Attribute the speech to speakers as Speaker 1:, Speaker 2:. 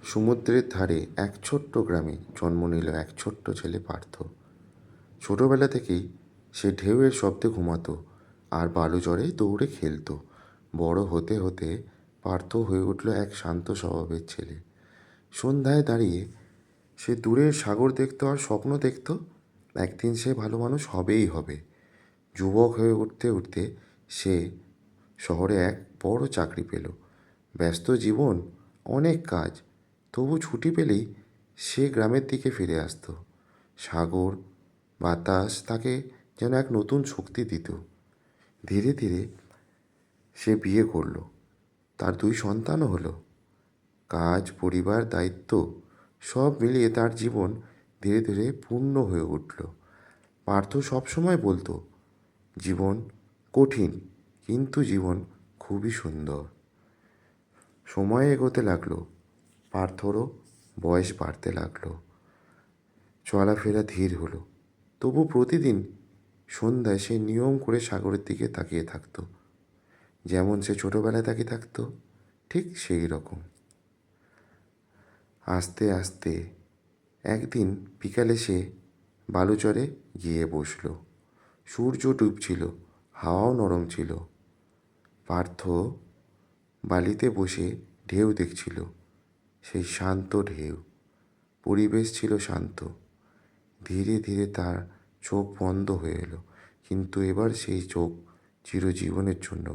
Speaker 1: সমুদ্রের ধারে এক ছোট্ট গ্রামে জন্ম নিল এক ছোট্ট ছেলে পার্থ। ছোটবেলা থেকেই সে ঢেউয়ের শব্দে ঘুমাতো আর বালুচরে দৌড়ে খেলতো। বড় হতে হতে পার্থ হয়ে উঠল এক শান্ত স্বভাবের ছেলে। সন্ধ্যায় দাঁড়িয়ে সে দূরের সাগর দেখতো আর স্বপ্ন দেখতো একদিন সে ভালো মানুষ হবেই হবে। যুবক হয়ে উঠতে উঠতে সে শহরে এক বড় চাকরি পেল। ব্যস্ত জীবন, অনেক কাজ, তবু ছুটি পেলেই সে গ্রামের দিকে ফিরে আসতো। সাগর, বাতাস তাকে যেন এক নতুন শক্তি দিত। ধীরে ধীরে সে বিয়ে করলো, তার 2 সন্তানও হলো। কাজ, পরিবার, দায়িত্ব সব মিলিয়ে তার জীবন ধীরে ধীরে পূর্ণ হয়ে উঠল। পার্থ সবসময় বলতো, জীবন কঠিন কিন্তু জীবন খুবই সুন্দর। সময় এগোতে লাগলো, পার্থরও বয়স বাড়তে লাগলো, চলাফেরা ধীর হলো। তবু প্রতিদিন সন্ধ্যায় সে নিয়ম করে সাগরের দিকে তাকিয়ে থাকতো, যেমন সে ছোটবেলায় তাকিয়ে থাকতো ঠিক সেই রকম। আস্তে আস্তে একদিন বিকালে সে বালুচরে গিয়ে বসলো। সূর্য ডুবছিল, হাওয়াও নরম ছিল। পার্থ বালিতে বসে ঢেউ দেখছিল, সেই শান্ত ঢেউ। পরিবেশ ছিল শান্ত। ধীরে ধীরে তার চোখ বন্ধ হয়ে এলো, কিন্তু এবার সেই চোখ চিরজীবনের জন্য